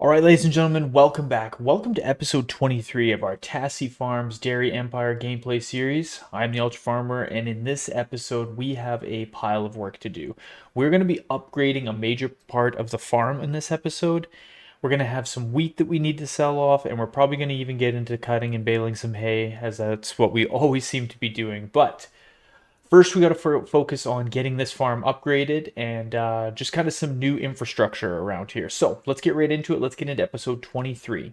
All right, ladies and gentlemen, welcome back. Welcome to episode 23 of our Tassi Farms Dairy Empire gameplay series. I'm the Ultra Farmer, and in this episode, we have a pile of work to do. We're going to be upgrading a major part of the farm in this episode. We're going to have some wheat that we need to sell off, and we're probably going to even get into cutting and baling some hay, as that's what we always seem to be doing. But first, we got to focus on getting this farm upgraded and just kind of some new infrastructure around here. So let's get right into it. Let's get into episode 23.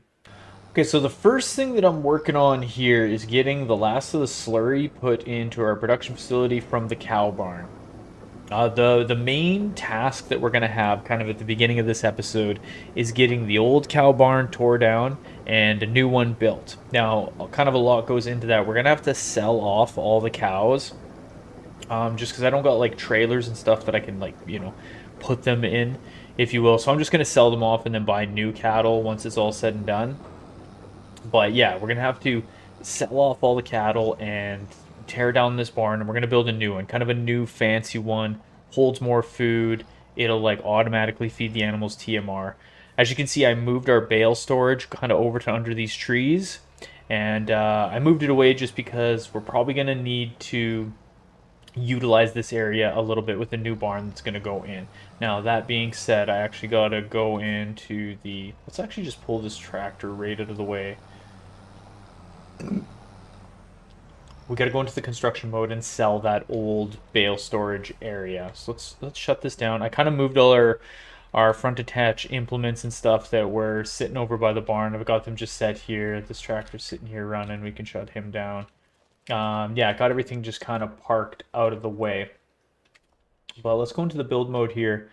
Okay, so the first thing that I'm working on here is getting the last of the slurry put into our production facility from the cow barn. The main task that we're going to have kind of at the beginning of this episode is getting the old cow barn tore down and a new one built. Now, kind of a lot goes into that. We're going to have to sell off all the cows just because I don't got like trailers and stuff that I can put them in, if you will. So I'm just gonna sell them off and then buy new cattle once it's all said and done. But yeah, we're gonna have to sell off all the cattle and tear down this barn, and we're gonna build a new one, kind of a new fancy one. Holds more food. It'll like automatically feed the animals TMR. As you can see, I moved our bale storage kind of over to under these trees, and I moved it away just because we're probably gonna need to utilize this area a little bit with the new barn that's going to go in. Now, that being said, I actually got to go into the... Let's actually just pull this tractor right out of the way. We got to go into the construction mode and sell that old bale storage area. So let's shut this down. I kind of moved all our front attach implements and stuff that were sitting over by the barn. I've got them just set here. This tractor's sitting here running. We can shut him down. Yeah, I got everything just kind of parked out of the way. But let's go into the build mode here,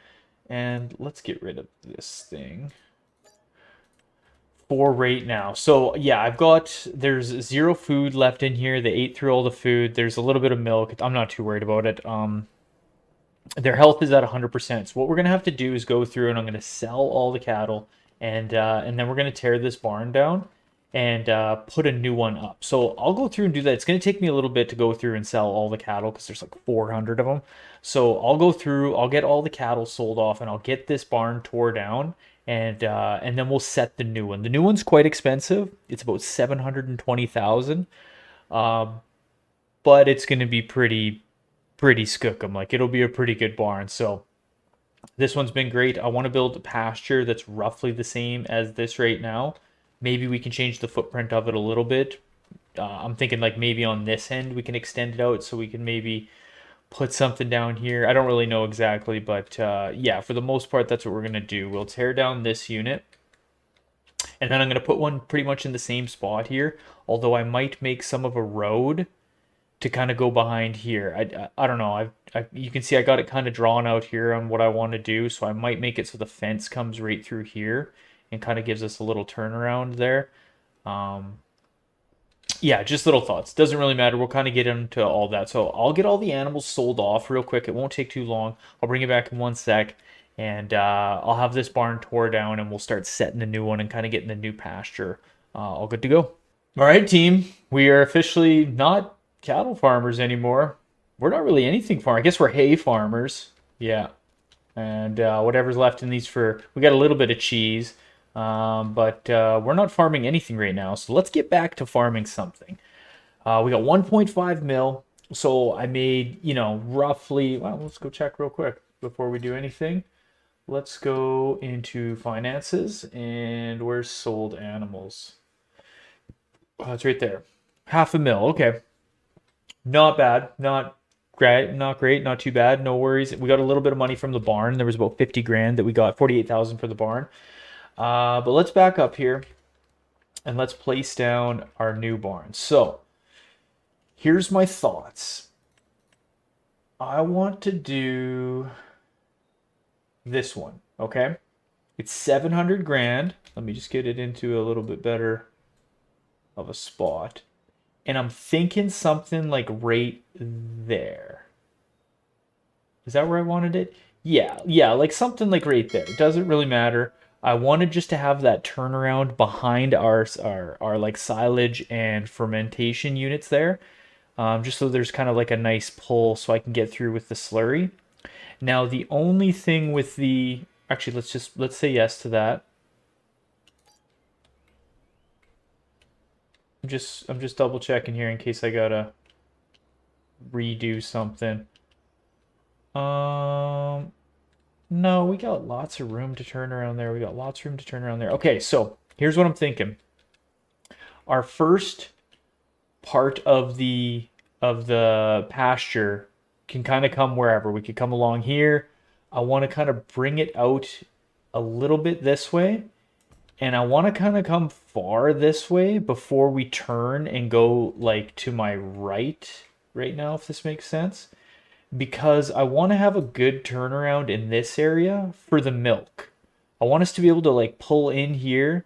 and let's get rid of this thing for right now. So yeah, there's zero food left in here. They ate through all the food. There's a little bit of milk. I'm not too worried about it. Their health is at 100%. So what we're gonna have to do is go through, and I'm gonna sell all the cattle, and then we're gonna tear this barn down and put a new one up. So I'll go through and do that. It's going to take me a little bit to go through and sell all the cattle because there's like 400 of them. So I'll go through, I'll get all the cattle sold off, and I'll get this barn tore down, and then we'll set the new one. The new one's quite expensive. It's about 720,000, but it's going to be pretty skookum. Like, it'll be a pretty good barn. So this one's been great. I want to build a pasture that's roughly the same as this right now. Maybe we can change the footprint of it a little bit. I'm thinking like maybe on this end we can extend it out so we can maybe put something down here. I don't really know exactly, but yeah, for the most part, that's what we're going to do. We'll tear down this unit, and then I'm going to put one pretty much in the same spot here, although I might make some of a road to kind of go behind here. I don't know. You can see I got it kind of drawn out here on what I want to do, so I might make it so the fence comes right through here and kind of gives us a little turnaround there. Yeah, just little thoughts. Doesn't really matter. We'll kind of get into all that. So I'll get all the animals sold off real quick. It won't take too long. I'll bring it back in one sec, and I'll have this barn tore down, and we'll start setting the new one and kind of getting the new pasture all good to go. All right, team. We are officially not cattle farmers anymore. We're not really anything farm. I guess we're hay farmers. Yeah. And whatever's left in these we got a little bit of cheese. But we're not farming anything right now, so let's get back to farming something. We got 1.5 mil, so I made, roughly, well, let's go check real quick before we do anything. Let's go into finances, and where's sold animals? Oh, it's right there. 500,000, okay. Not bad, not great, not too bad, no worries. We got a little bit of money from the barn. There was about 50 grand that we got, 48,000 for the barn. But let's back up here and let's place down our new barn. So here's my thoughts. I want to do this one, okay? It's 700 grand. Let me just get it into a little bit better of a spot. And I'm thinking something like right there. Is that where I wanted it? Yeah, like something like right there. It doesn't really matter. I wanted just to have that turnaround behind our like silage and fermentation units there, just so there's kind of like a nice pull so I can get through with the slurry. Now the only thing with the actually let's say yes to that. I'm just double checking here in case I gotta redo something. Um, no, we got lots of room to turn around there. We got lots of room to turn around there. Okay, so here's what I'm thinking. Our first part of the pasture can kind of come wherever. We could come along here. I want to kind of bring it out a little bit this way, and I want to kind of come far this way before we turn and go like to my right now, if this makes sense. Because I want to have a good turnaround in this area for the milk. I want us to be able to like pull in here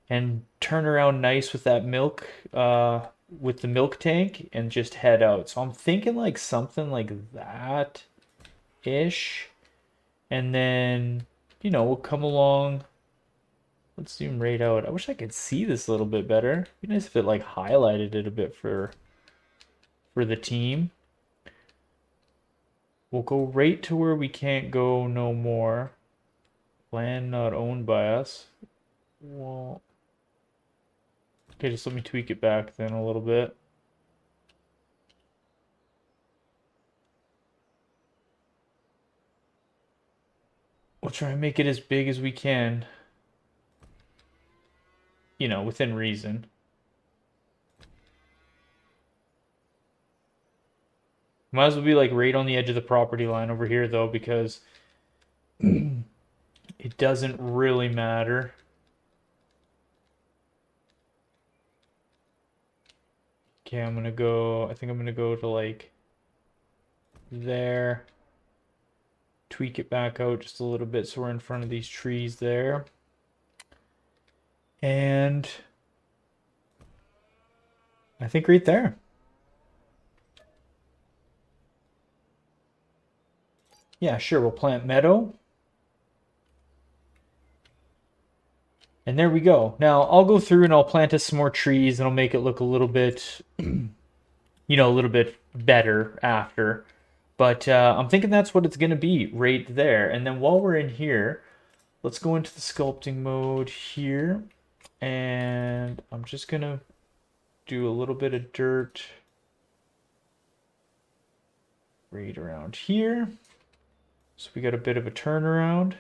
and turn around nice with that milk, with the milk tank and just head out. So I'm thinking like something like that ish. And then, we'll come along. Let's zoom right out. I wish I could see this a little bit better. It'd be nice if it like highlighted it a bit for the team. We'll go right to where we can't go no more. Land not owned by us. Well, okay, just let me tweak it back then a little bit. We'll try and make it as big as we can, within reason. Might as well be like right on the edge of the property line over here though, because it doesn't really matter. Okay, I think I'm gonna go to like there. Tweak it back out just a little bit so we're in front of these trees there. And I think right there. Yeah, sure, we'll plant meadow. And there we go. Now I'll go through and I'll plant us some more trees and I'll make it look a little bit, a little bit better after. But I'm thinking that's what it's going to be right there. And then while we're in here, let's go into the sculpting mode here. And I'm just going to do a little bit of dirt right around here. So we got a bit of a turnaround.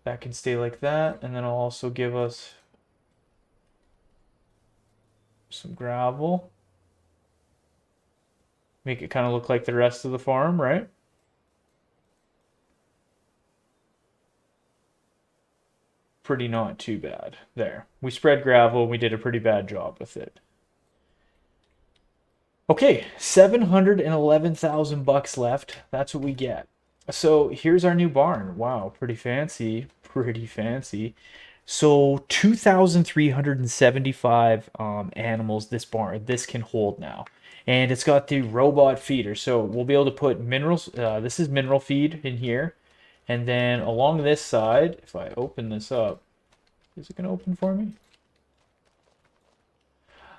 That can stay like that. And then I'll also give us some gravel. Make it kind of look like the rest of the farm, right? Pretty not too bad. There. We spread gravel and we did a pretty bad job with it. Okay, 711,000 bucks left. That's what we get. So here's our new barn. Wow, pretty fancy. Pretty fancy. So 2,375 animals this can hold now. And it's got the robot feeder. So we'll be able to put minerals. This is mineral feed in here. And then along this side, if I open this up, is it going to open for me?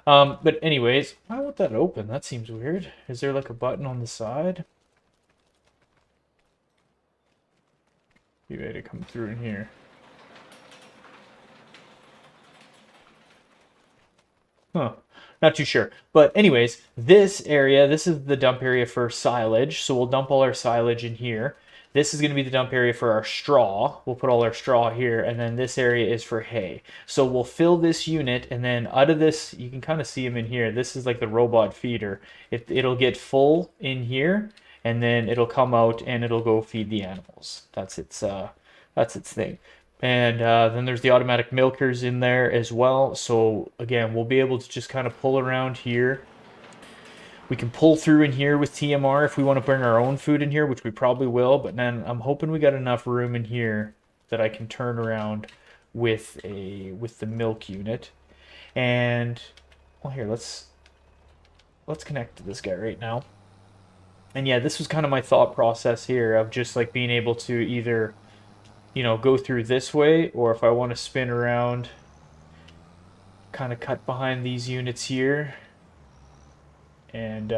But anyways, why won't that open? That seems weird. Is there like a button on the side? You had to come through in here. Huh. Not too sure. But anyways, this is the dump area for silage. So we'll dump all our silage in here. This is going to be the dump area for our straw. We'll put all our straw here. And then this area is for hay. So we'll fill this unit. And then out of this, you can kind of see them in here. This is like the robot feeder. It'll get full in here. And then it'll come out and it'll go feed the animals. That's its thing. And then there's the automatic milkers in there as well. So again, we'll be able to just kind of pull around here. We can pull through in here with TMR if we want to bring our own food in here, which we probably will. But then I'm hoping we got enough room in here that I can turn around with the milk unit. And well, here let's connect to this guy right now. And yeah, this was kind of my thought process here of just like being able to either go through this way, or if I want to spin around, kind of cut behind these units here and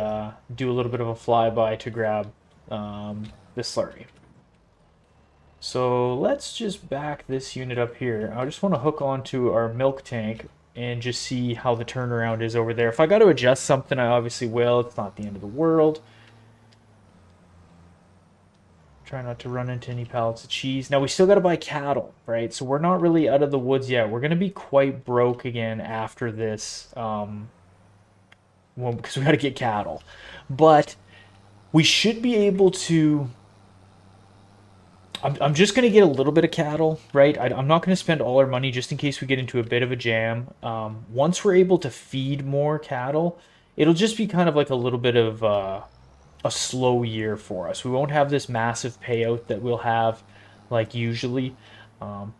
do a little bit of a flyby to grab the slurry. So let's just back this unit up here. I just want to hook onto our milk tank and just see how the turnaround is over there. If I got to adjust something, I obviously will. It's not the end of the world. Try not to run into any pallets of cheese. Now we still got to buy cattle, right? So we're not really out of the woods yet. We're going to be quite broke again after this, well, because we got to get cattle. But we should be able to. I'm just going to get a little bit of cattle, right? I'm not going to spend all our money just in case we get into a bit of a jam. Once we're able to feed more cattle, it'll just be kind of like a little bit of a slow year for us. We won't have this massive payout that we'll have like usually.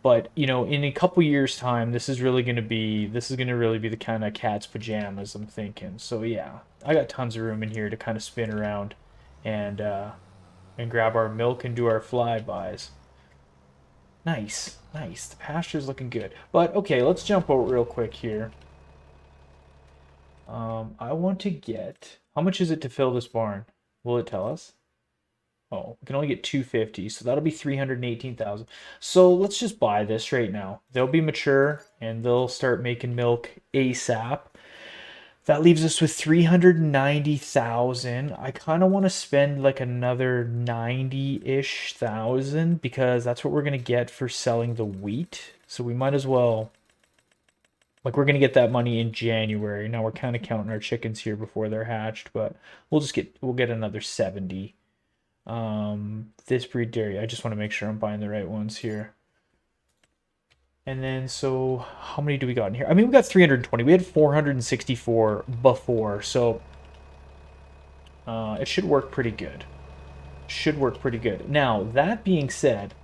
But you know, in a couple years' time, this is going to really be the kind of cat's pajamas I'm thinking. So yeah, I got tons of room in here to kind of spin around and uh, and grab our milk and do our flybys. Nice, nice. The pasture's looking good. But okay, let's jump out real quick here. I want to get. How much is it to fill this barn? Will it tell us? Oh, we can only get 250, so that'll be 318,000. So let's just buy this right now. They'll be mature and they'll start making milk ASAP. That leaves us with 390,000. I kind of want to spend like another 90-ish thousand because that's what we're going to get for selling the wheat. So we might as well, like, we're going to get that money in January. Now we're kind of counting our chickens here before they're hatched, but we'll get another 70. This breed dairy, I just want to make sure I'm buying the right ones here. And then, so how many do we got in here? I mean, we got 320. We had 464 before, so it should work pretty good. Should work pretty good. Now, that being said,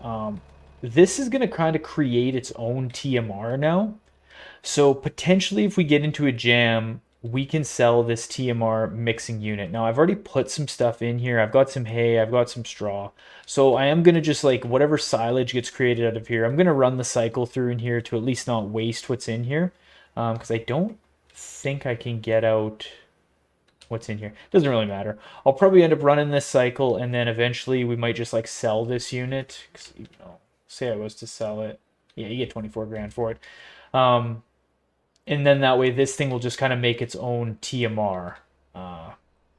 this is going to kind of create its own TMR now. So potentially, if we get into a jam, we can sell this TMR mixing unit. Now, I've already put some stuff in here. I've got some hay, I've got some straw. So I am going to just like whatever silage gets created out of here, I'm going to run the cycle through in here to at least not waste what's in here. Because I don't think I can get out what's in here. Doesn't really matter. I'll probably end up running this cycle and then eventually we might just like sell this unit. 'Cause, you know, say I was to sell it. Yeah, you get 24 grand for it. Um, and then that way this thing will just kind of make its own TMR.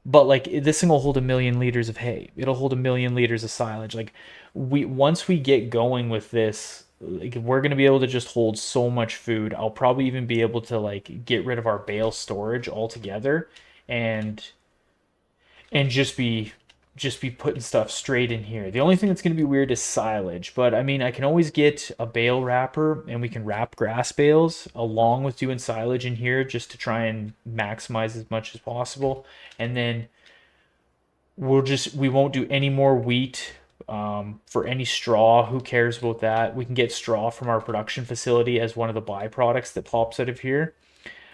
But like this thing will hold 1,000,000 liters of hay. It'll hold 1,000,000 liters of silage. Like once we get going with this, like we're gonna be able to just hold so much food. I'll probably even be able to like get rid of our bale storage altogether, and and just be putting stuff straight in here. The only thing that's going to be weird is silage, but I mean, I can always get a bale wrapper and we can wrap grass bales along with doing silage in here just to try and maximize as much as possible. And then we won't do any more wheat for any straw. Who cares about that? We can get straw from our production facility as one of the byproducts that pops out of here.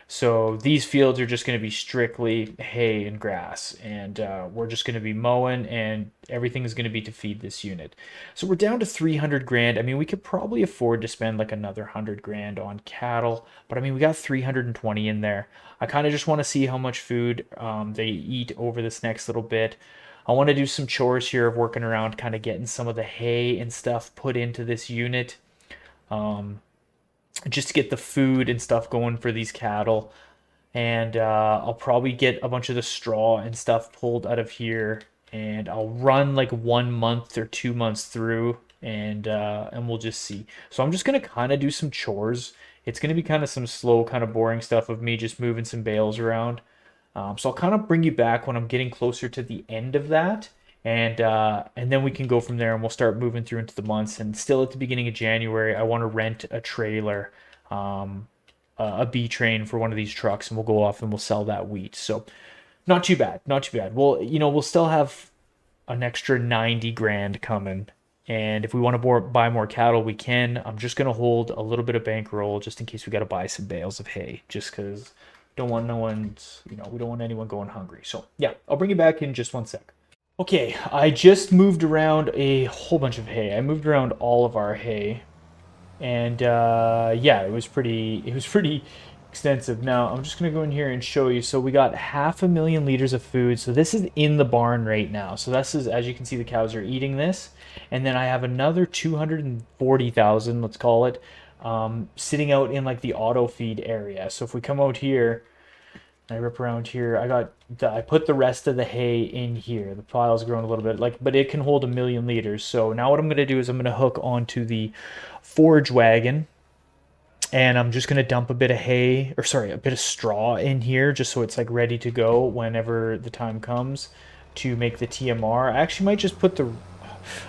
So these fields are just going to be strictly hay and grass, and we're just going to be mowing, and everything is going to be to feed this unit. So we're down to 300 grand. I mean, we could probably afford to spend like another 100 grand on cattle, but I mean, we got 320 in there. I kind of just want to see how much food they eat over this next little bit. I want to do some chores here of working around, kind of getting some of the hay and stuff put into this unit. Um, just to get the food and stuff going for these cattle. And I'll probably get a bunch of the straw and stuff pulled out of here, and I'll run like 1 month or 2 months through, and we'll just see. So I'm just gonna kind of do some chores. It's gonna be kind of some slow, kind of boring stuff of me just moving some bales around. So I'll kind of bring you back when I'm getting closer to the end of that, and then we can go from there, and we'll start moving through into the months. And still at the beginning of January, I want to rent a trailer, a B train for one of these trucks, and we'll go off and we'll sell that wheat. So not too bad, not too bad. Well, you know, we'll still have an extra 90 grand coming. And if we want to buy more cattle, we can. I'm just going to hold a little bit of bankroll just in case we got to buy some bales of hay, just because don't want no one's, you know, we don't want anyone going hungry. So yeah, I'll bring you back in just one sec. Okay, I just moved around a whole bunch of hay. I moved around all of our hay, and yeah, it was pretty extensive. Now I'm just gonna go in here and show you. So we got 500,000 liters of food. So this is in the barn right now. So this is, as you can see, the cows are eating this, and then I have another 240,000, let's call it, sitting out in like the auto feed area. So if we come out here, I rip around here. I put the rest of the hay in here. The pile's grown a little bit, like, but it can hold 1,000,000 liters. So now what I'm gonna do is I'm gonna hook onto the forage wagon, and I'm just gonna dump a bit of hay, or sorry, a bit of straw in here, just so it's like ready to go whenever the time comes to make the TMR. I actually might just put the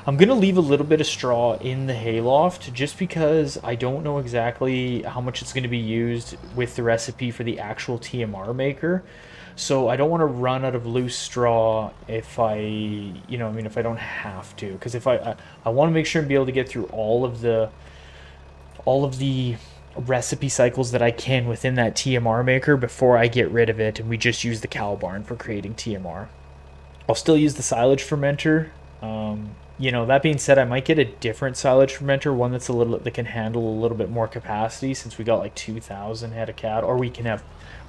I'm gonna leave a little bit of straw in the hayloft just because I don't know exactly how much it's gonna be used with the recipe for the actual TMR maker. So I don't want to run out of loose straw if if I don't have to, because if I want to make sure and be able to get through all of the recipe cycles that I can within that TMR maker before I get rid of it and we just use the cow barn for creating TMR. I'll still use the silage fermenter. That being said, I might get a different silage fermenter, one that can handle a little bit more capacity, since we got like 2,000 head of cattle, or we can have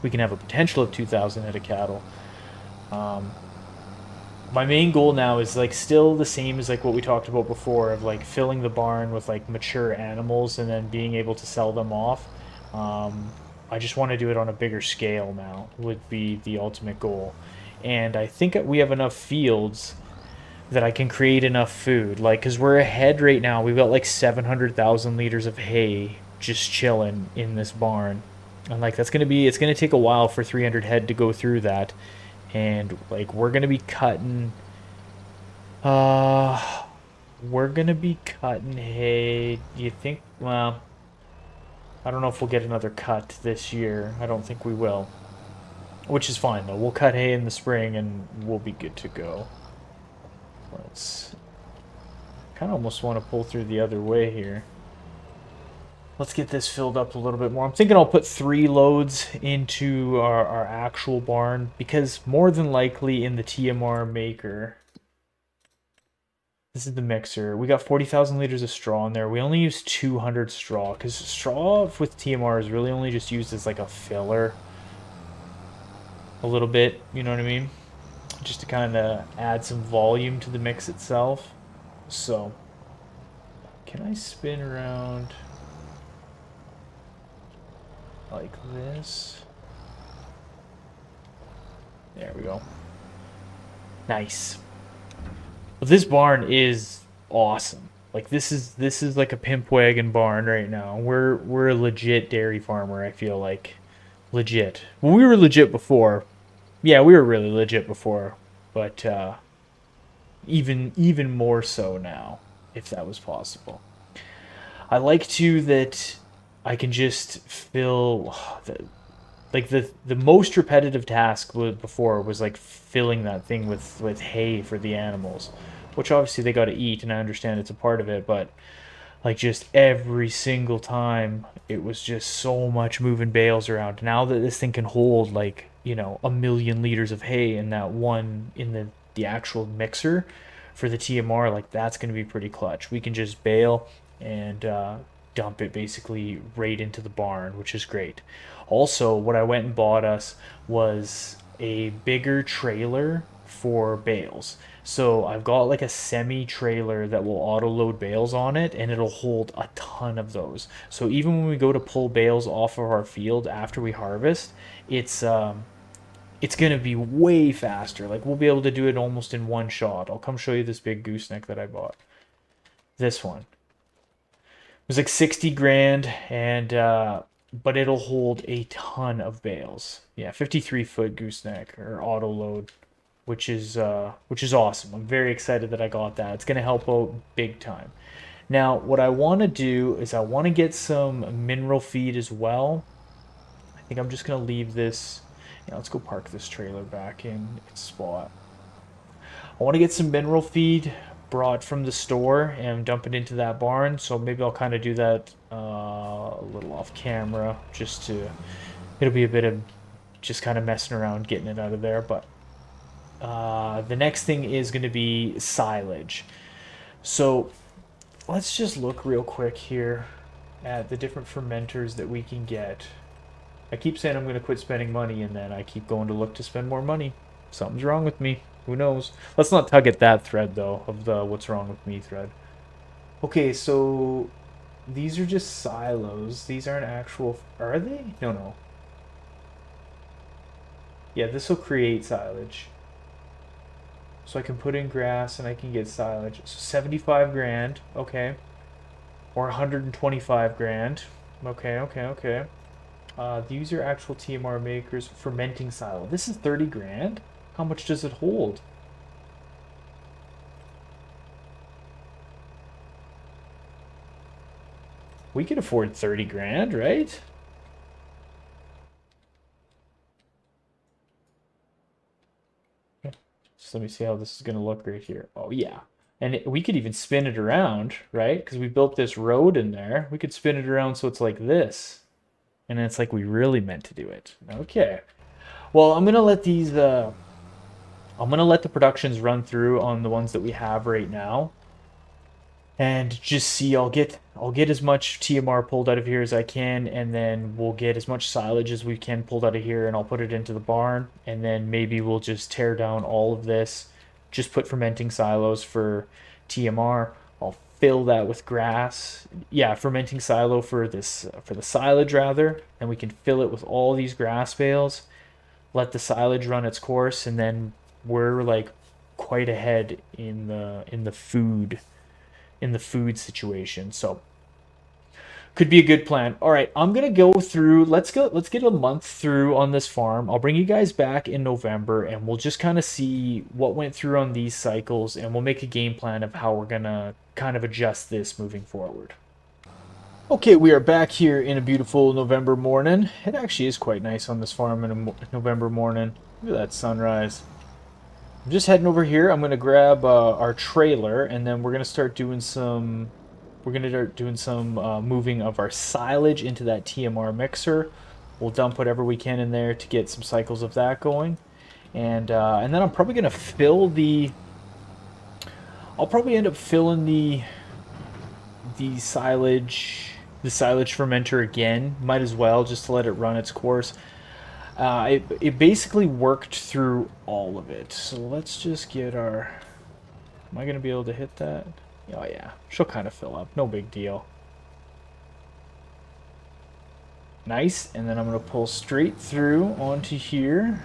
a potential of 2,000 head of cattle. My main goal now is like still the same as like what we talked about before, of like filling the barn with like mature animals and then being able to sell them off. I just want to do it on a bigger scale now, would be the ultimate goal. And I think we have enough fields that I can create enough food. Like, because we're ahead right now. We've got like 700,000 liters of hay just chilling in this barn. And like, it's going to take a while for 300 head to go through that. And like, uh, we're going to be cutting hay. Do you think, well, I don't know if we'll get another cut this year. I don't think we will. Which is fine though. We'll cut hay in the spring and we'll be good to go. Let's kind of almost want to pull through the other way here. Let's get this filled up a little bit more. I'm thinking I'll put 3 loads into our actual barn, because more than likely in the TMR maker, this is the mixer. We got 40,000 liters of straw in there. We only use 200 straw, because straw with TMR is really only just used as like a filler. A little bit, you know what I mean? Just to kind of add some volume to the mix itself. So, can I spin around like this? There we go. Nice. But this barn is awesome. Like, this is like a pimp wagon barn right now. We're a legit dairy farmer, I feel like. Legit. Well, we were legit before. Yeah, we were really legit before, but even more so now, if that was possible. I like too that I can just fill the most repetitive task before was like filling that thing with hay for the animals, which obviously they got to eat, and I understand it's a part of it, but like just every single time it was just so much moving bales around. Now that this thing can hold like 1,000,000 liters of hay in that one, in the actual mixer for the TMR, like that's going to be pretty clutch. We can just bale and dump it basically right into the barn, which is great. Also, what I went and bought us was a bigger trailer for bales. So I've got like a semi trailer that will auto load bales on it, and it'll hold a ton of those. So even when we go to pull bales off of our field after we harvest, it's gonna be way faster. Like, we'll be able to do it almost in one shot. I'll come show you this big gooseneck that I bought. This one. It was like 60 grand, and but it'll hold a ton of bales. Yeah, 53-foot gooseneck or auto load, which is awesome. I'm very excited that I got that. It's gonna help out big time. Now, what I want to do is I want to get some mineral feed as well. I think I'm just gonna leave this. Yeah, let's go park this trailer back in its spot. I want to get some mineral feed brought from the store and dump it into that barn. So maybe I'll kind of do that a little off camera, it'll be a bit of just kind of messing around getting it out of there. But the next thing is going to be silage. So let's just look real quick here at the different fermenters that we can get. I keep saying I'm going to quit spending money, and then I keep going to look to spend more money. Something's wrong with me. Who knows? Let's not tug at that thread, though, of the what's wrong with me thread. Okay, so these are just silos. These aren't actual. Are they? No, no. Yeah, this will create silage. So I can put in grass and I can get silage. So 75 grand. Okay. Or 125 grand. Okay, okay, okay. These are actual TMR makers. Fermenting silo. This is 30 grand? How much does it hold? We can afford 30 grand, right? So let me see how this is going to look right here. Oh, yeah. And we could even spin it around, right? Because we built this road in there. We could spin it around so it's like this. And it's like we really meant to do it. Okay. Well, I'm going to let these... I'm going to let the productions run through on the ones that we have right now. And just see, I'll get as much TMR pulled out of here as I can, and then we'll get as much silage as we can pulled out of here, and I'll put it into the barn, and then maybe we'll just tear down all of this, just put fermenting silos for TMR. I'll fill that with grass. Yeah, fermenting silo for this for the silage rather, and we can fill it with all these grass bales. Let the silage run its course, and then we're like quite ahead in the food situation. So could be a good plan. All right, I'm gonna go through. Let's get a month through on this farm. I'll bring you guys back in November, and we'll just kind of see what went through on these cycles, and we'll make a game plan of how we're gonna kind of adjust this moving forward. Okay, we are back here in a beautiful November morning. It actually is quite nice on this farm in a November morning. Look at that sunrise. I'm just heading over here. I'm gonna grab our trailer, and then we're gonna start doing some. We're gonna start doing some moving of our silage into that TMR mixer. We'll dump whatever we can in there to get some cycles of that going, and then I'm probably gonna fill the. I'll probably end up filling the silage the silage fermenter again. Might as well just to let it run its course. It basically worked through all of it. So let's just get our... Am I going to be able to hit that? Oh yeah, she'll kind of fill up. No big deal. Nice, and then I'm going to pull straight through onto here.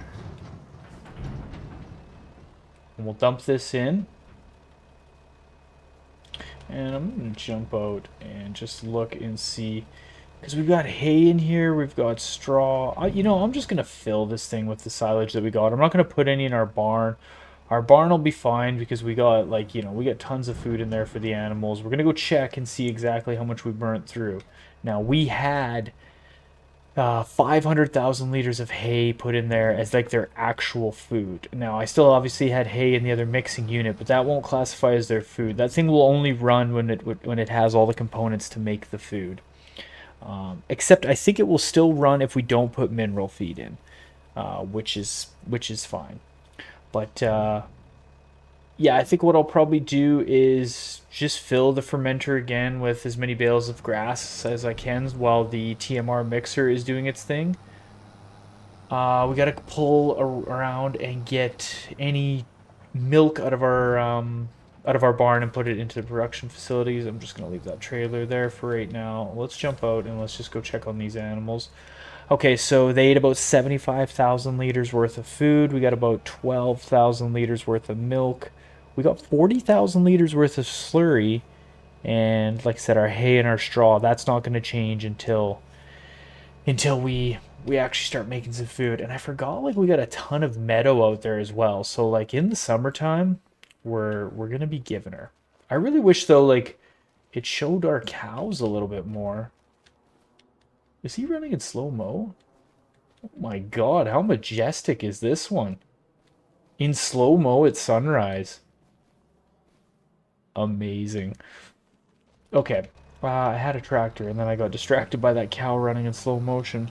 And we'll dump this in. And I'm going to jump out and just look and see... Because we've got hay in here, we've got straw. I'm just going to fill this thing with the silage that we got. I'm not going to put any in our barn. Our barn will be fine because we got, we got tons of food in there for the animals. We're going to go check and see exactly how much we burnt through. Now, we had 500,000 liters of hay put in there as, their actual food. Now, I still obviously had hay in the other mixing unit, but that won't classify as their food. That thing will only run when it has all the components to make the food. Except I think it will still run if we don't put mineral feed in, which is fine. But yeah, I think what I'll probably do is just fill the fermenter again with as many bales of grass as I can while the TMR mixer is doing its thing. We gotta pull around and get any milk out of our barn and put it into the production facilities. I'm just gonna leave that trailer there for right now. Let's jump out and let's just go check on these animals. Okay, so they ate about 75,000 liters worth of food. We got about 12,000 liters worth of milk. We got 40,000 liters worth of slurry. And like I said, our hay and our straw, that's not going to change until we actually start making some food. And I forgot, we got a ton of meadow out there as well. So in the summertime, we're gonna be giving her. I really wish though, it showed our cows a little bit more. Is he running in slow-mo? Oh my god, how majestic is this one? In slow-mo at sunrise. Amazing. Okay. I had a tractor and then I got distracted by that cow running in slow motion.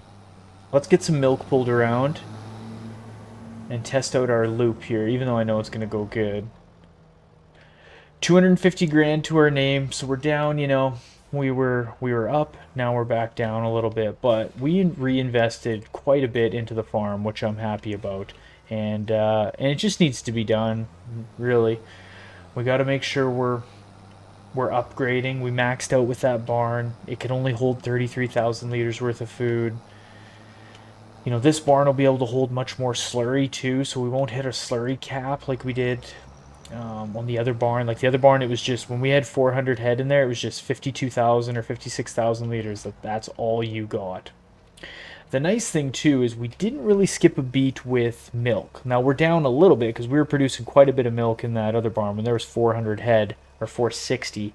Let's get some milk pulled around and test out our loop here, even though I know it's going to go good. 250 grand to our name, so we're down, we were up, now we're back down a little bit, but we reinvested quite a bit into the farm, which I'm happy about. And it just needs to be done, really. We got to make sure we're upgrading. We maxed out with that barn. It can only hold 33,000 liters worth of food. You know, this barn will be able to hold much more slurry too, so we won't hit a slurry cap like we did on the other barn. Like the other barn, it was just when we had 400 head in there, it was just 52,000 or 56,000 liters. That's all you got. The nice thing too is we didn't really skip a beat with milk. Now we're down a little bit because we were producing quite a bit of milk in that other barn when there was 400 head or 460.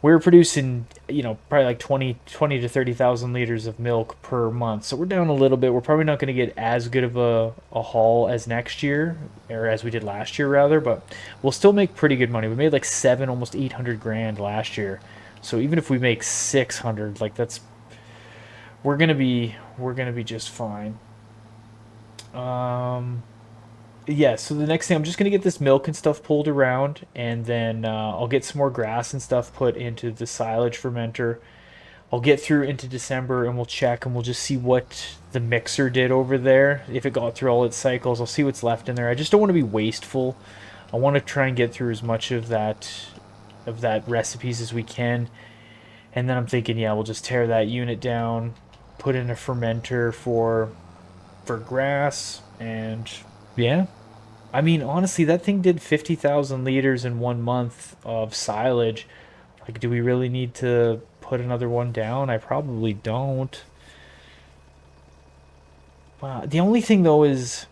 We were producing, probably like 20 to 30,000 liters of milk per month. So we're down a little bit. We're probably not going to get as good of a haul as next year, or as we did last year rather, but we'll still make pretty good money. We made like almost 800 grand last year. So even if we make 600, like we're gonna be just fine. Um, yeah, so the next thing, I'm just gonna get this milk and stuff pulled around, and then I'll get some more grass and stuff put into the silage fermenter. I'll get through into December and we'll check and we'll just see what the mixer did over there. If it got through all its cycles, I'll see what's left in there. I just don't want to be wasteful. I want to try and get through as much of that recipes as we can. And then I'm thinking, yeah, we'll just tear that unit down, put in a fermenter for grass, and yeah, I mean, honestly, that thing did 50,000 liters in 1 month of silage. Like, do we really need to put another one down? I probably don't. Wow. The only thing though is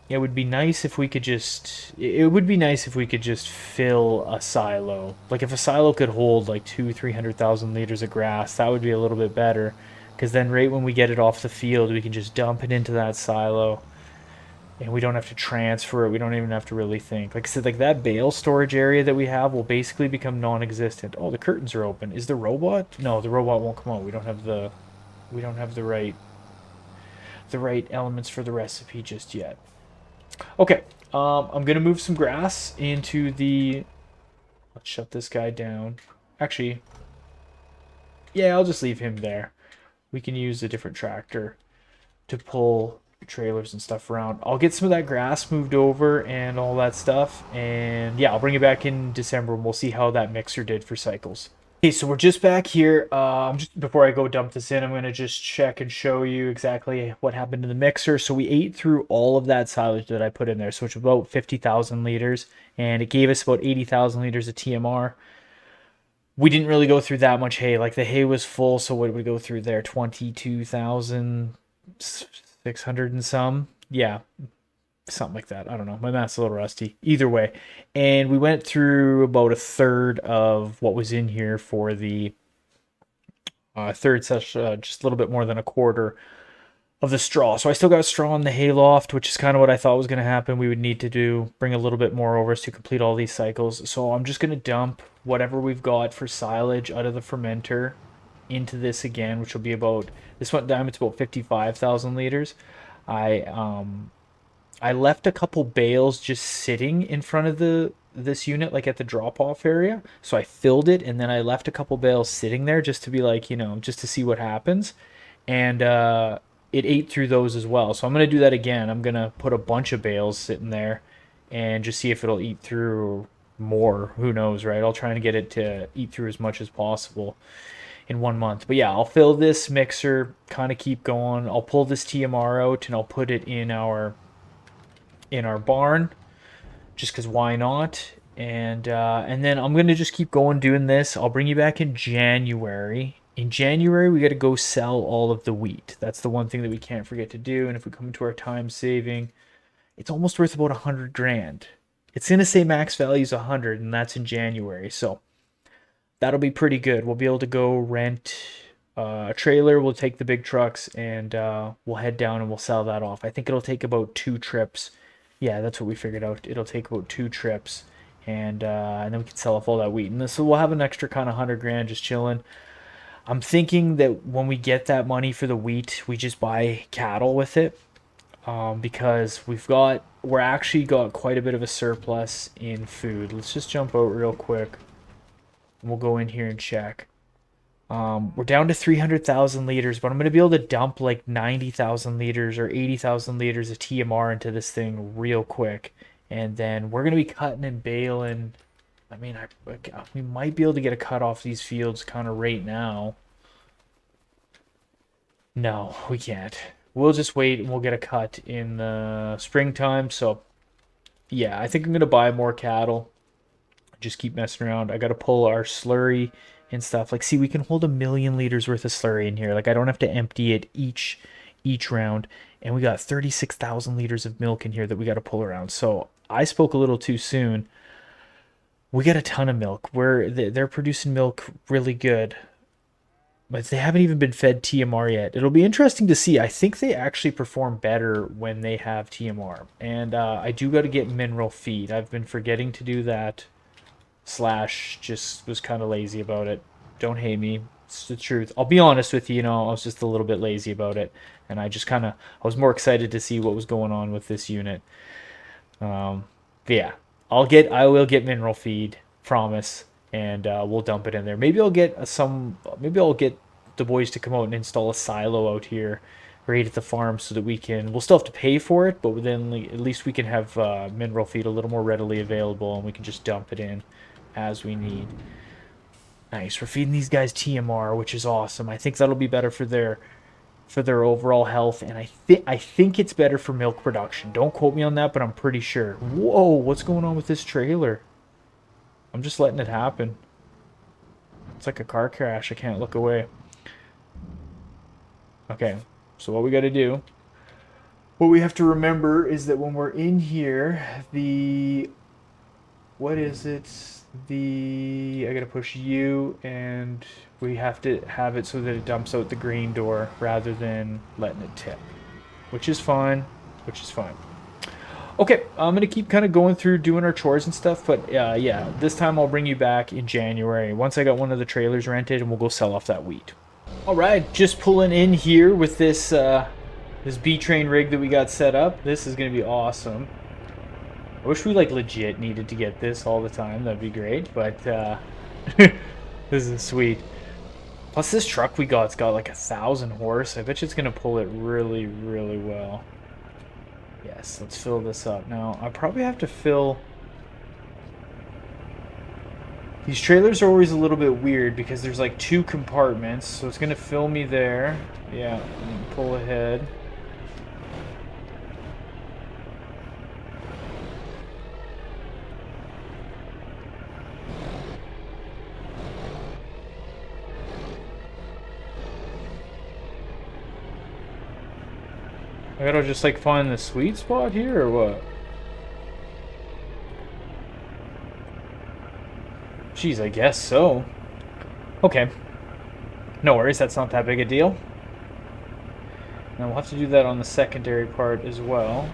it would be nice if we could just it would be nice if we could just fill a silo. Like if a silo could hold like 300,000 liters of grass, that would be a little bit better. Because then right when we get it off the field, we can just dump it into that silo and we don't have to transfer it. We don't even have to really think. Like I said, like that bale storage area that we have will basically become non-existent. Oh, the curtains are open. Is the robot? No, the robot won't come out. We don't have the right elements for the recipe just yet. Okay, I'm gonna move some grass into the. Let's shut this guy down. Actually, yeah, I'll just leave him there. We can use a different tractor to pull trailers and stuff around. I'll get some of that grass moved over and all that stuff. And yeah, I'll bring it back in December and we'll see how that mixer did for cycles. Okay, so we're just back here. Just before I go dump this in, I'm gonna just check and show you exactly what happened to the mixer. So we ate through all of that silage that I put in there, so it's about 50,000 liters, and it gave us about 80,000 liters of TMR. We didn't really go through that much hay. Like the hay was full, so what did we go through there? 22,600 and some. Yeah, something like that. I don't know. My math's a little rusty. Either way, and we went through about a third of what was in here for the third such just a little bit more than a quarter of the straw. So I still got straw in the hayloft, which is kind of what I thought was going to happen. We would need to bring a little bit more over to complete all these cycles. So I'm just going to dump whatever we've got for silage out of the fermenter into this again, which will be about, this one time it's about 55,000 liters. I I left a couple bales just sitting in front of the this unit, like at the drop off area. So I filled it and then I left a couple bales sitting there just to be like, just to see what happens. And it ate through those as well. So I'm gonna do that again. I'm gonna put a bunch of bales sitting there and just see if it'll eat through more. Who knows, right? I'll try and get it to eat through as much as possible in 1 month. But yeah, I'll fill this mixer, kind of keep going. I'll pull this TMR out and I'll put it in our barn, just because why not? And then I'm gonna just keep going doing this. I'll bring you back in January. In January, we got to go sell all of the wheat. That's the one thing that we can't forget to do. And if we come into our time saving, it's almost worth about 100 grand. It's gonna say max value is 100, and that's in January. So that'll be pretty good. We'll be able to go rent a trailer. We'll take the big trucks and we'll head down and we'll sell that off. I think it'll take about 2 trips. Yeah, that's what we figured out. It'll take about 2 trips, and then we can sell off all that wheat. And so we'll have an extra kind of 100 grand just chilling. I'm thinking that when we get that money for the wheat, we just buy cattle with it, because we're actually got quite a bit of a surplus in food. Let's just jump out real quick, and we'll go in here and check. We're down to 300,000 liters, but I'm going to be able to dump like 90,000 liters or 80,000 liters of TMR into this thing real quick. And then we're going to be cutting and baling. I mean, we might be able to get a cut off these fields kind of right now. No, we can't. We'll just wait and we'll get a cut in the springtime. So, yeah, I think I'm going to buy more cattle. Just keep messing around. I got to pull our slurry and stuff. Like, see, we can hold 1,000,000 liters worth of slurry in here. Like, I don't have to empty it each round. And we got 36,000 liters of milk in here that we got to pull around. So I spoke a little too soon. We got a ton of milk. They're producing milk really good, but they haven't even been fed TMR yet. It'll be interesting to see. I think they actually perform better when they have TMR. And I do got to get mineral feed. I've been forgetting to do that. Slash just was kind of lazy about it. Don't hate me. It's the truth. I'll be honest with you, I was just a little bit lazy about it. And I just I was more excited to see what was going on with this unit. But yeah, I will get mineral feed, promise, and we'll dump it in there. Maybe I'll get the boys to come out and install a silo out here, right at the farm, so that we'll still have to pay for it, but then at least we can have mineral feed a little more readily available, and we can just dump it in as we need. Nice. We're feeding these guys TMR, which is awesome. I think that'll be better for their overall health, and I think it's better for milk production. Don't quote me on that, but I'm pretty sure. Whoa, what's going on with this trailer? I'm just letting it happen. It's like a car crash. I can't look away. Okay, so what we have to remember is that when we're in here, what is it? I gotta push U, and we have to have it so that it dumps out the green door rather than letting it tip, which is fine. Okay, I'm gonna keep kind of going through doing our chores and stuff, but yeah, this time I'll bring you back in January once I got one of the trailers rented, and we'll go sell off that wheat. All right, just pulling in here with this B-train rig that we got set up. This is gonna be awesome. I wish we like legit needed to get this all the time. That'd be great, but this is sweet. Plus this truck we got's got like 1,000 horse. I bet you it's gonna pull it really, really well. Yes, let's fill this up. Now, I probably have to fill... These trailers are always a little bit weird because there's like 2 compartments, so it's gonna fill me there. Yeah, pull ahead. I gotta just like find the sweet spot here or what? Jeez, I guess so. Okay. No worries, that's not that big a deal. Now we'll have to do that on the secondary part as well.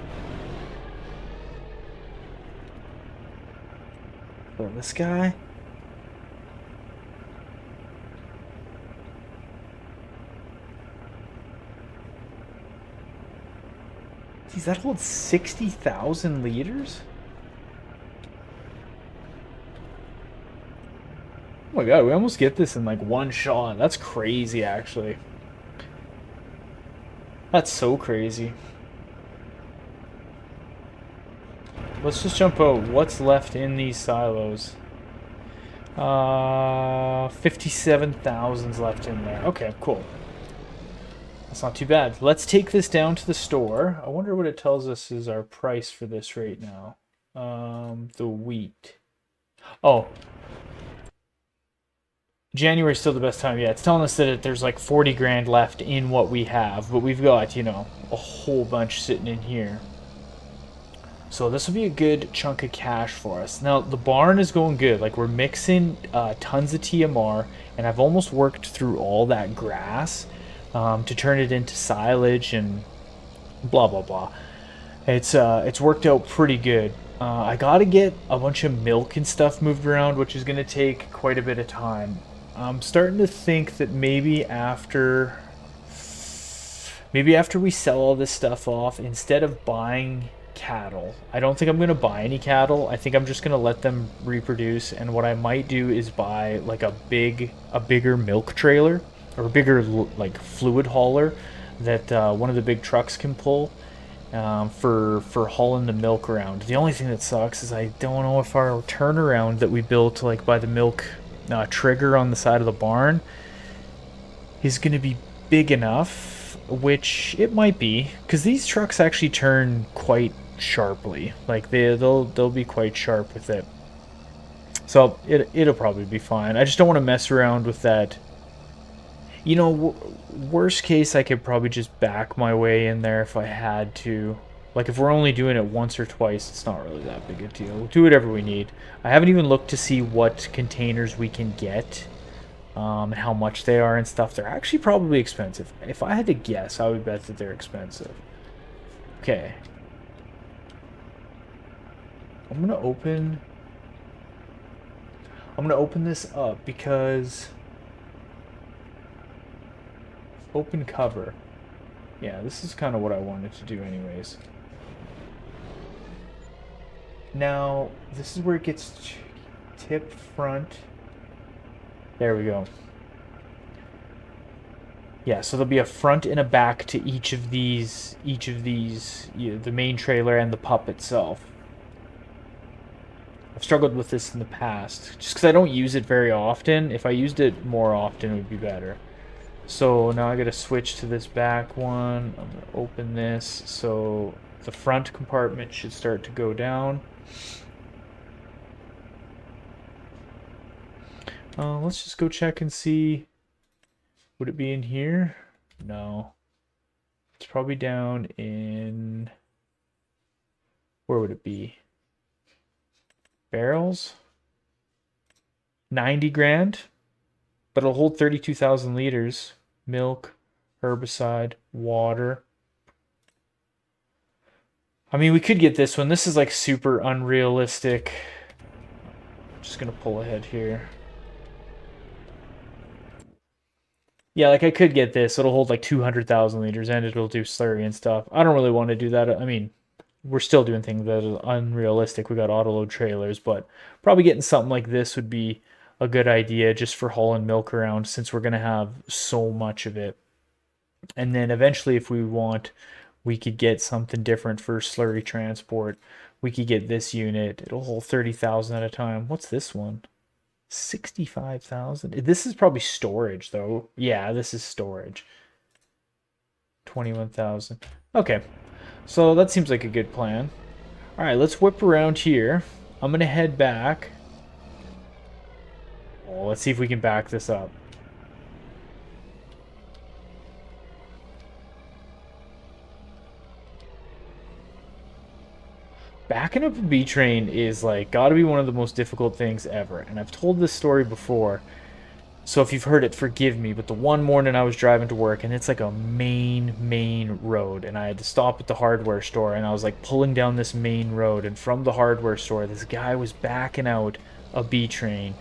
So this guy. Geez, that holds 60,000 liters? Oh my god, we almost get this in like one shot. That's crazy, actually. That's so crazy. Let's just jump out. What's left in these silos? 57,000's left in there. Okay, cool. That's not too bad. Let's take this down to the store. I wonder what it tells us is our price for this right now. The wheat. Oh. January's still the best time. Yeah, it's telling us that there's like 40 grand left in what we have, but we've got, a whole bunch sitting in here. So this will be a good chunk of cash for us. Now, the barn is going good. Like, we're mixing tons of TMR, and I've almost worked through all that grass to turn it into silage and blah, blah, blah. It's worked out pretty good. I got to get a bunch of milk and stuff moved around, which is going to take quite a bit of time. I'm starting to think that maybe after we sell all this stuff off, instead of buying cattle. I don't think I'm going to buy any cattle. I think I'm just going to let them reproduce. And what I might do is buy like a bigger milk trailer or a bigger like fluid hauler that one of the big trucks can pull for hauling the milk around. The only thing that sucks is I don't know if our turnaround that we built like by the milk trigger on the side of the barn is going to be big enough, which it might be, because these trucks actually turn quite sharply. Like they'll be quite sharp with it. So it'll probably be fine. I just don't want to mess around with that. You know, worst case, I could probably just back my way in there if I had to. Like, if we're only doing it once or twice, it's not really that big a deal. We'll do whatever we need. I haven't even looked to see what containers we can get, and how much they are and stuff. They're actually probably expensive. If I had to guess, I would bet that they're expensive. Okay. I'm gonna open this up because open cover. Yeah, this is kind of what I wanted to do anyways. Now, this is where it gets tip front. There we go. Yeah, so there'll be a front and a back to each of these, the main trailer and the pup itself. I've struggled with this in the past, just because I don't use it very often. If I used it more often, it would be better. So now I gotta switch to this back one. I'm gonna open this, so the front compartment should start to go down. Let's just go check and see. Would it be in here? No. It's probably down in... Where would it be? Barrels? 90 grand? But it'll hold 32,000 liters. Milk, herbicide, water. I mean, we could get this one. This is like super unrealistic. I'm just gonna pull ahead here. Yeah, like I could get this. It'll hold like 200,000 liters and it'll do slurry and stuff. I don't really want to do that. I mean, we're still doing things that are unrealistic. We got autoload trailers, but probably getting something like this would be a good idea just for hauling milk around since we're going to have so much of it. And then eventually, if we want, we could get something different for slurry transport. We could get this unit. It'll hold 30,000 at a time. What's this one? 65,000. This is probably storage though. Yeah, this is storage. 21,000. Okay. So that seems like a good plan. All right, let's whip around here. I'm going to head back. Oh, let's see if we can back this up. Backing up a B train is like gotta be one of the most difficult things ever. And I've told this story before, so if you've heard it, forgive me. But the one morning I was driving to work, and it's like a main road, and I had to stop at the hardware store, and I was like pulling down this main road, and from the hardware store, this guy was backing out a B train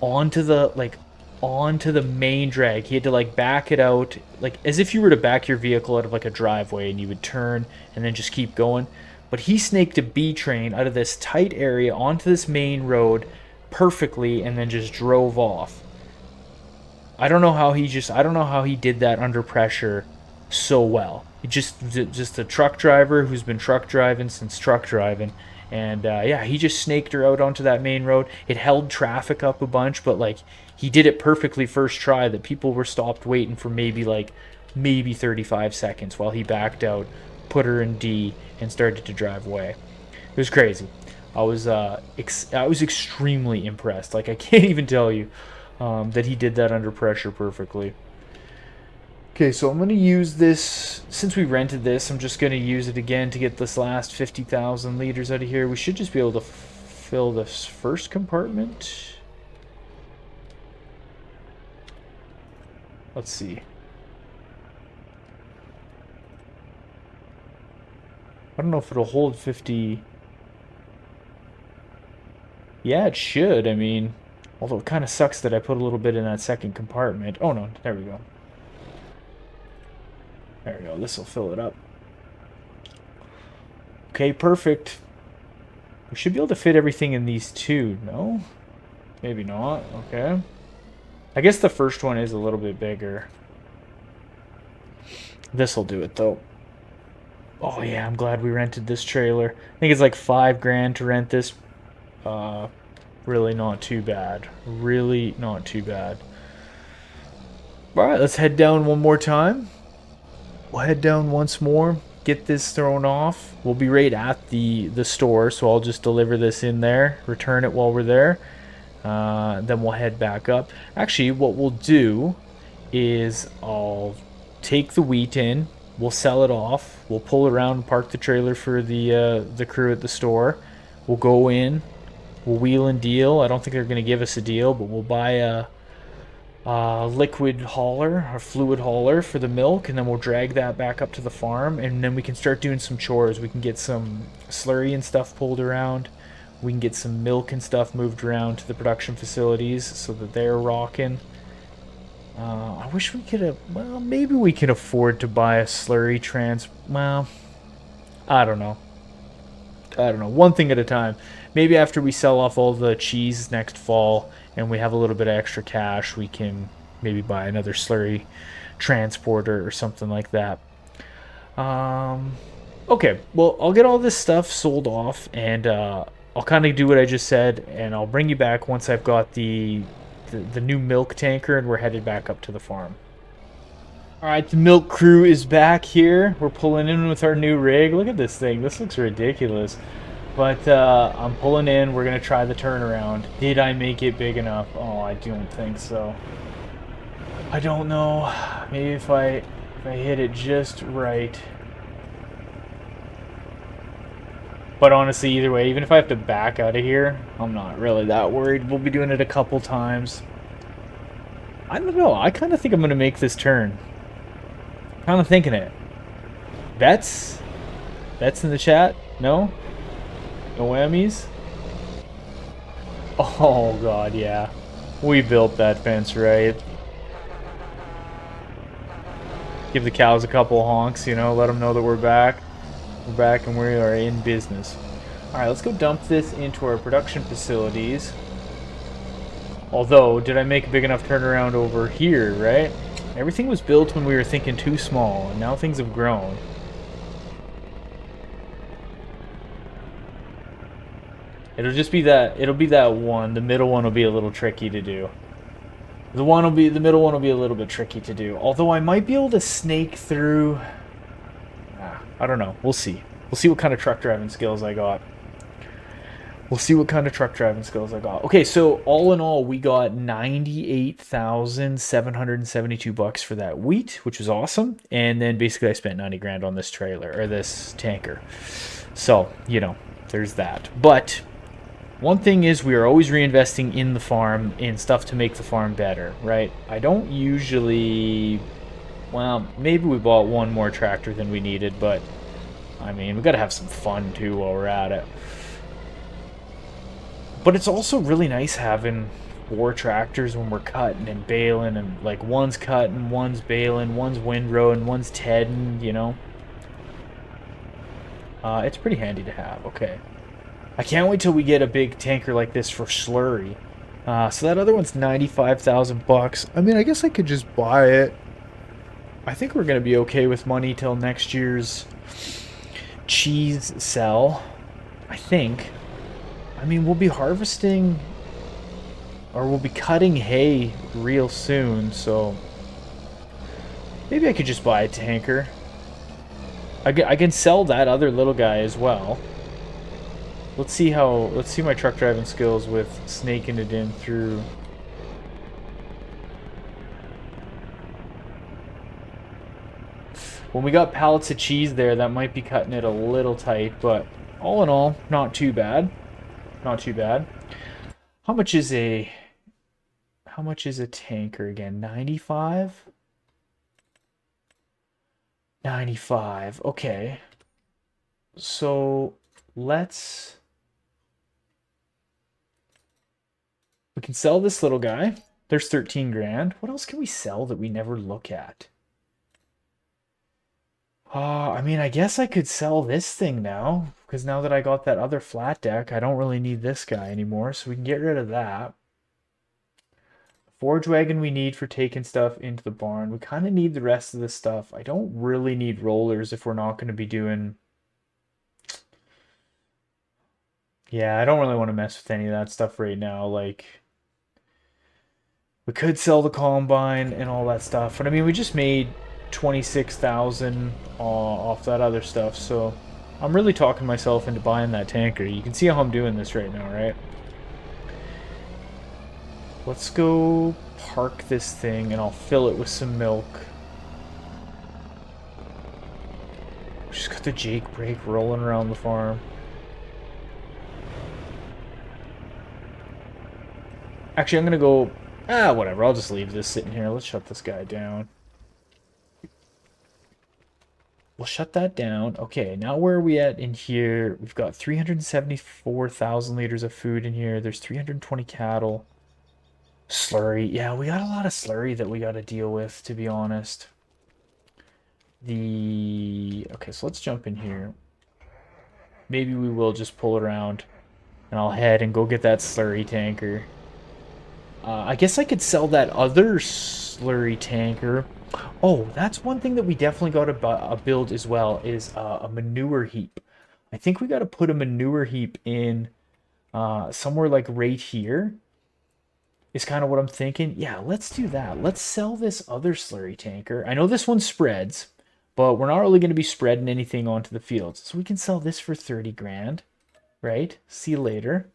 onto the main drag. He had to like back it out, like as if you were to back your vehicle out of like a driveway, and you would turn and then just keep going. But he snaked a B train out of this tight area onto this main road perfectly and then just drove off. I don't know how he did that under pressure so well. He just a truck driver who's been truck driving since truck driving. And yeah, he just snaked her out onto that main road. It held traffic up a bunch, but like he did it perfectly first try that people were stopped waiting for maybe 35 seconds while he backed out, put her in D, and started to drive away. It was crazy. I was extremely impressed. Like I can't even tell you that he did that under pressure perfectly. Okay, so I'm going to use this, since we rented this, I'm just going to use it again to get this last 50,000 liters out of here. We should just be able to fill this first compartment. Let's see. I don't know if it'll hold 50. Yeah, it should. I mean, although it kind of sucks that I put a little bit in that second compartment. Oh no, there we go. There we go. This will fill it up. Okay, perfect. We should be able to fit everything in these two, no? Maybe not. Okay. I guess the first one is a little bit bigger. This'll do it, though. Oh, yeah, I'm glad we rented this trailer. I think it's like $5 grand to rent this. Uh, really not too bad. Really not too bad. All right, let's head down one more time. We'll head down once more, get this thrown off. We'll be right at the store, so I'll just deliver this in there, return it while we're there. Then we'll head back up. Actually, what we'll do is I'll take the wheat in. We'll sell it off. We'll pull around and park the trailer for the crew at the store. We'll go in. We'll wheel and deal. I don't think they're going to give us a deal, but we'll buy a liquid hauler, a fluid hauler for the milk, and then we'll drag that back up to the farm, and then we can start doing some chores. We can get some slurry and stuff pulled around. We can get some milk and stuff moved around to the production facilities so that they're rocking. I wish we could have. Well, maybe we could afford to buy a slurry Well, I don't know. I don't know. One thing at a time. Maybe after we sell off all the cheese next fall and we have a little bit of extra cash, we can maybe buy another slurry transporter or something like that. Um, okay. Well, I'll get all this stuff sold off, and I'll kind of do what I just said, and I'll bring you back once I've got the new milk tanker and we're headed back up to the farm. All right, the milk crew is back here. We're pulling in with our new rig. Look at this thing. This looks ridiculous. But I'm pulling in. We're going to try the turnaround. Did I make it big enough? Oh, I don't think so. I don't know. Maybe if I hit it just right. But honestly, either way, even if I have to back out of here, I'm not really that worried. We'll be doing it a couple times. I don't know. I kind of think I'm going to make this turn. Kind of thinking it. Bets? Bets in the chat? No? No whammies? Oh, God, yeah. We built that fence right. Give the cows a couple honks, you know, let them know that we're back. We're back and we are in business. Alright, let's go dump this into our production facilities. Although, did I make a big enough turnaround over here, right? Everything was built when we were thinking too small, and now things have grown. It'll just be that, it'll be that one. The middle one will be a little tricky to do. The middle one will be a little bit tricky to do. Although I might be able to snake through. I don't know. We'll see. We'll see what kind of truck driving skills I got. We'll see what kind of truck driving skills I got. Okay, so all in all, we got 98,772 bucks for that wheat, which was awesome. And then basically I spent 90 grand on this trailer, or this tanker. So, you know, there's that. But one thing is we are always reinvesting in the farm, in stuff to make the farm better, right? I don't usually... Well, maybe we bought one more tractor than we needed, but I mean, we got to have some fun too while we're at it. But it's also really nice having 4 tractors when we're cutting and baling, and like one's cutting, one's baling, one's windrow, and one's tedding, you know. It's pretty handy to have. Okay, I can't wait till we get a big tanker like this for slurry. So that other one's 95,000 bucks. I mean, I guess I could just buy it. I think we're gonna be okay with money till next year's cheese sell. I think. I mean, we'll be harvesting, or we'll be cutting hay real soon, so maybe I could just buy a tanker. I can sell that other little guy as well. Let's see my truck driving skills with snaking it in through. When we got pallets of cheese there, that might be cutting it a little tight, but all in all, not too bad. Not too bad. How much is a tanker again? 95? 95. Okay. So we can sell this little guy. There's 13 grand. What else can we sell that we never look at? I mean, I guess I could sell this thing now, because now that I got that other flat deck, I don't really need this guy anymore, so we can get rid of that. Forge wagon we need for taking stuff into the barn. We kind of need the rest of this stuff. I don't really need rollers if we're not going to be doing... Yeah, I don't really want to mess with any of that stuff right now. Like, we could sell the combine and all that stuff, but I mean, we just made 26,000 off that other stuff, so I'm really talking myself into buying that tanker. You can see how I'm doing this right now, right? Let's go park this thing and I'll fill it with some milk. Just got the Jake brake rolling around the farm. Actually, I'm gonna go... whatever, I'll just leave this sitting here. Let's shut this guy down. We'll shut that down. Okay, now where are we at in here? We've got 374,000 liters of food in here. There's 320 cattle. Slurry. Yeah, we got a lot of slurry that we got to deal with, to be honest. Okay, so let's jump in here. Maybe we will just pull it around. And I'll head and go get that slurry tanker. I guess I could sell that other slurry tanker. Oh, that's one thing that we definitely got to build as well, is a manure heap. I think we got to put a manure heap in somewhere like right here. Is kind of what I'm thinking. Yeah, let's do that. Let's sell this other slurry tanker. I know this one spreads, but we're not really going to be spreading anything onto the fields. So we can sell this for 30 grand, right? See you later.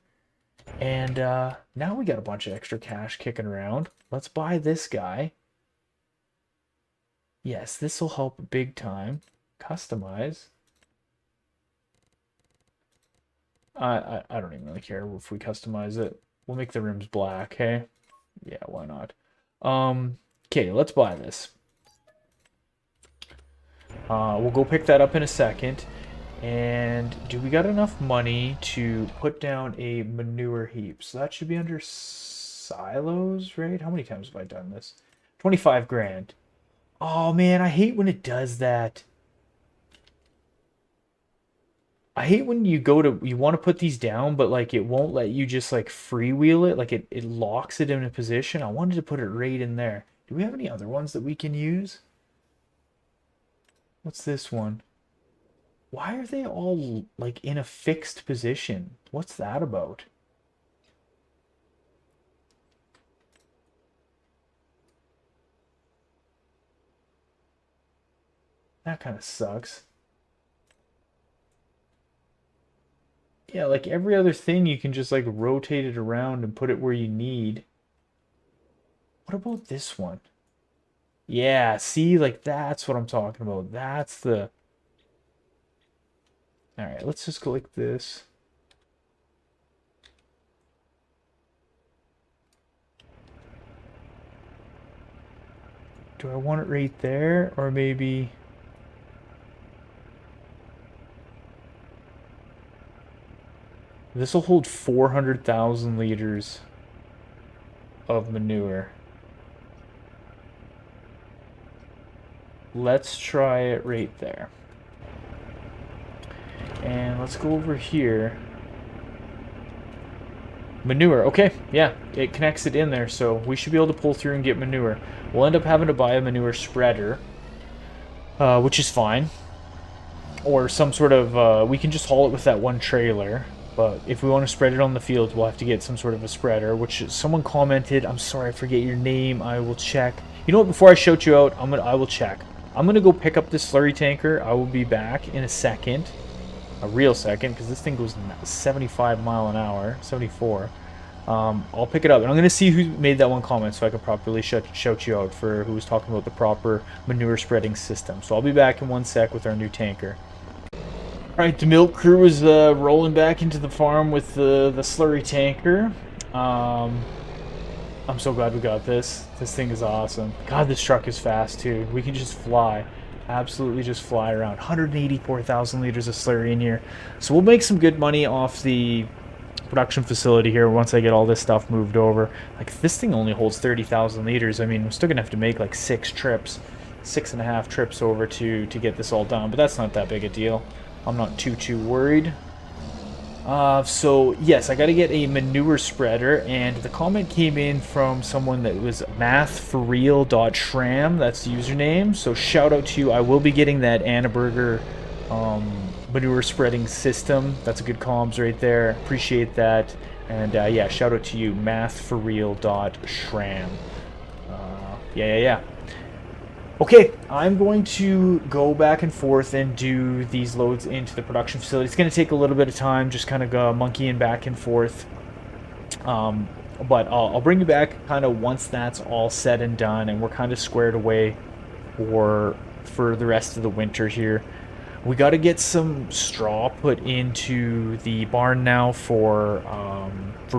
And now we got a bunch of extra cash kicking around. Let's buy this guy. Yes, this will help big time. Customize. I don't even really care if we customize it. We'll make the rims black, hey? Yeah, why not? Okay, let's buy this. We'll go pick that up in a second. And do we got enough money to put down a manure heap? So that should be under silos, right? How many times have I done this? 25 grand. Oh man, I hate when it does that. I hate when you want to put these down, but like it won't let you just like freewheel it. Like it locks it in a position. I wanted to put it right in there. Do we have any other ones that we can use? What's this one? Why are they all like in a fixed position? What's that about? That kind of sucks. Yeah, like every other thing you can just like rotate it around and put it where you need. What about this one? Yeah, see, like that's what I'm talking about. That's the... All right, let's just go like this. Do I want it right there, or maybe... This will hold 400,000 liters of manure. Let's try it right there. And let's go over here. Manure, okay, yeah, it connects it in there, so we should be able to pull through and get manure. We'll end up having to buy a manure spreader, which is fine. Or some sort of, we can just haul it with that one trailer. But if we want to spread it on the field, we'll have to get some sort of a spreader, which someone commented. I'm sorry, I forget your name. I will check. You know what? Before I shout you out, I will check. I'm gonna go pick up this slurry tanker. I will be back in a second, a real second, because this thing goes 75 mile an hour, 74. I'll pick it up, and I'm gonna see who made that one comment, so I can properly shout you out for who was talking about the proper manure spreading system. So I'll be back in 1 sec with our new tanker. Alright, the milk crew is rolling back into the farm with the slurry tanker. I'm so glad we got this. This thing is awesome. God, this truck is fast too. We can just fly. Absolutely just fly around. 184,000 liters of slurry in here. So we'll make some good money off the production facility here once I get all this stuff moved over. Like, this thing only holds 30,000 liters. I mean, I'm still going to have to make like 6 trips 6.5 trips over to get this all done, but that's not that big a deal. I'm not too worried. So yes, I got to get a manure spreader, and the comment came in from someone that was mathforreal.shram. That's the username. So shout out to you. I will be getting that Annaberger manure spreading system. That's a good comms right there. Appreciate that. And yeah, shout out to you, mathforreal.shram. Yeah. Okay, I'm going to go back and forth and do these loads into the production facility. It's going to take a little bit of time, just kind of go monkeying back and forth. Um, but I'll bring you back kind of once that's all said and done, and we're kind of squared away for the rest of the winter here. We got to get some straw put into the barn now for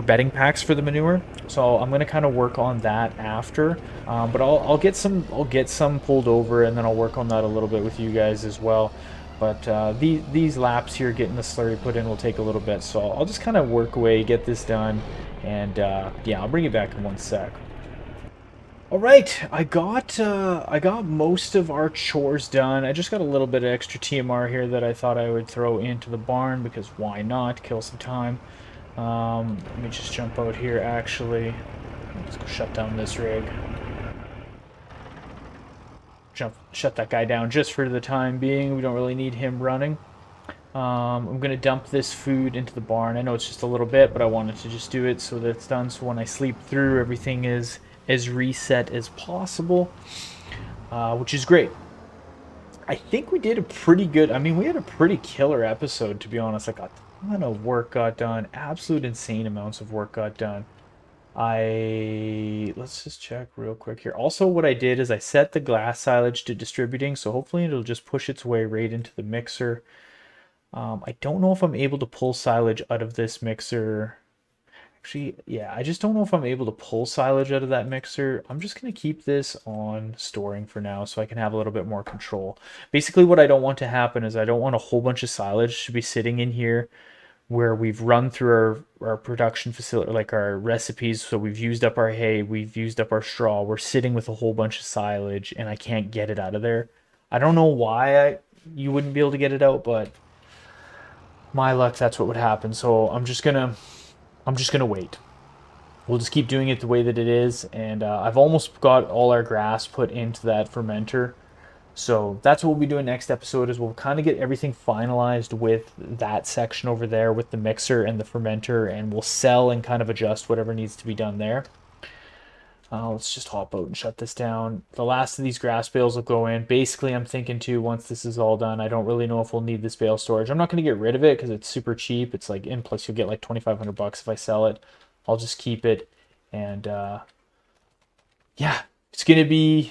bedding packs for the manure. So I'm gonna kind of work on that after. But I'll get some pulled over, and then I'll work on that a little bit with you guys as well. But these laps here, getting the slurry put in, will take a little bit. So I'll just kind of work away, get this done, and yeah, I'll bring you back in one sec. All right, I got most of our chores done. I just got a little bit of extra TMR here that I thought I would throw into the barn because why not? Kill some time. Let me just jump out here. Actually, let's go shut down this rig. Shut that guy down just for the time being. We don't really need him running. I'm gonna dump this food into the barn. I know it's just a little bit, but I wanted to just do it so that it's done. So when I sleep through, everything is as reset as possible, which is great. I think we did a pretty good. I mean, we had a pretty killer episode, to be honest. Like a ton of work got done. Absolute insane amounts of work got done. Let's just check real quick here. Also, what I did is I set the glass silage to distributing, so hopefully it'll just push its way right into the mixer. I don't know if I'm able to pull silage out of this mixer. Actually, yeah, I just don't know if I'm able to pull silage out of that mixer. I'm just going to keep this on storing for now so I can have a little bit more control. Basically, what I don't want to happen is I don't want a whole bunch of silage to be sitting in here where we've run through our production facility, like our recipes. So we've used up our hay, we've used up our straw. We're sitting with a whole bunch of silage and I can't get it out of there. I don't know why you wouldn't be able to get it out, but my luck, that's what would happen. So I'm just gonna wait. We'll just keep doing it the way that it is, and I've almost got all our grass put into that fermenter. So that's what we'll be doing next episode is we'll kind of get everything finalized with that section over there with the mixer and the fermenter, and we'll sell and kind of adjust whatever needs to be done there. Let's just hop out and shut this down. The last of these grass bales will go in. Basically, I'm thinking too, once this is all done, I don't really know if we'll need this bale storage. I'm not going to get rid of it because it's super cheap. It's like, in plus you'll get like 2,500 bucks if I sell it. I'll just keep it. And yeah, it's gonna be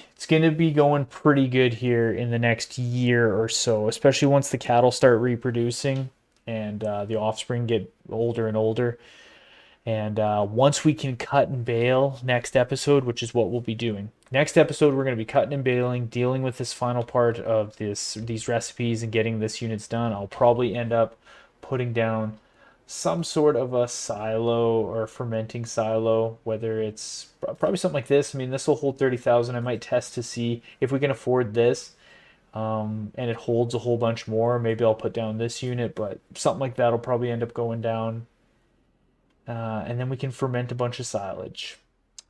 going pretty good here in the next year or so, especially once the cattle start reproducing and the offspring get older and older. And once we can cut and bale next episode, which is what we'll be doing. Next episode, we're going to be cutting and baling, dealing with this final part of these recipes and getting this units done. I'll probably end up putting down some sort of a silo or fermenting silo, whether it's probably something like this. I mean, this will hold 30,000. I might test to see if we can afford this. And it holds a whole bunch more. Maybe I'll put down this unit, but something like that will probably end up going down, and then we can ferment a bunch of silage.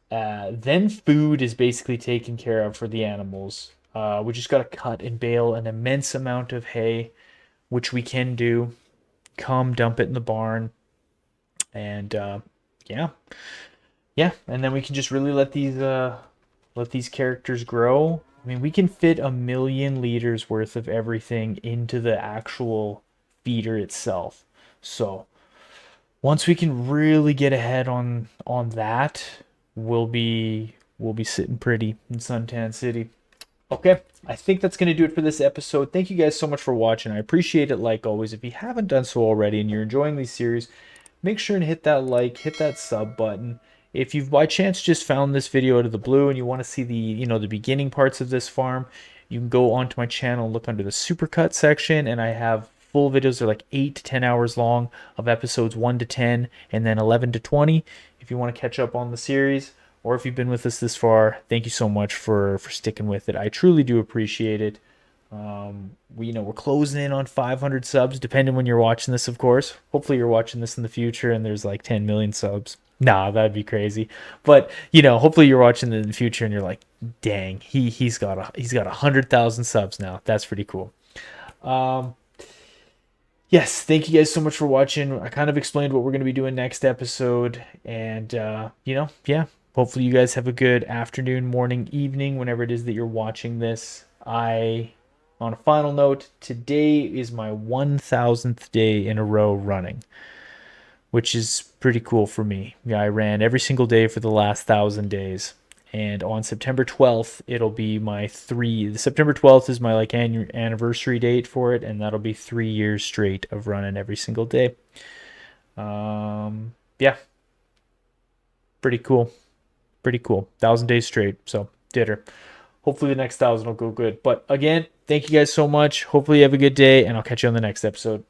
Then food is basically taken care of for the animals. We just got to cut and bale an immense amount of hay, which we can do. Come dump it in the barn, and yeah, and then we can just really let these characters grow. I mean, we can fit 1,000,000 liters worth of everything into the actual feeder itself. So once we can really get ahead on that, we'll be sitting pretty in Suntan City. Okay, I think that's going to do it for this episode. Thank you guys so much for watching. I appreciate it like always. If you haven't done so already and you're enjoying these series, make sure and hit that like, hit that sub button. If you've by chance just found this video out of the blue and you want to see the beginning parts of this farm, you can go onto my channel and look under the supercut section, and I have full videos. They're like 8 to 10 hours long of episodes 1 to 10 and then 11 to 20 if you want to catch up on the series. or if you've been with us this far, thank you so much for sticking with it. I truly do appreciate it. We're closing in on 500 subs, depending when you're watching this, of course. Hopefully, you're watching this in the future and there's like 10 million subs. Nah, that'd be crazy. But hopefully you're watching it in the future and you're like, dang, he's got 100,000 subs now. That's pretty cool. Um, yes, thank you guys so much for watching. I kind of explained what we're going to be doing next episode, and yeah. Hopefully, you guys have a good afternoon, morning, evening, whenever it is that you're watching this. On a final note, today is my 1,000th day in a row running, which is pretty cool for me. Yeah, I ran every single day for the last 1,000 days. And on September 12th, it'll be my September 12th is my anniversary date for it, and that'll be 3 years straight of running every single day. Yeah, pretty cool. Pretty cool. 1,000 days straight. So did her. Hopefully the next 1,000 will go good. But again, thank you guys so much. Hopefully you have a good day, and I'll catch you on the next episode.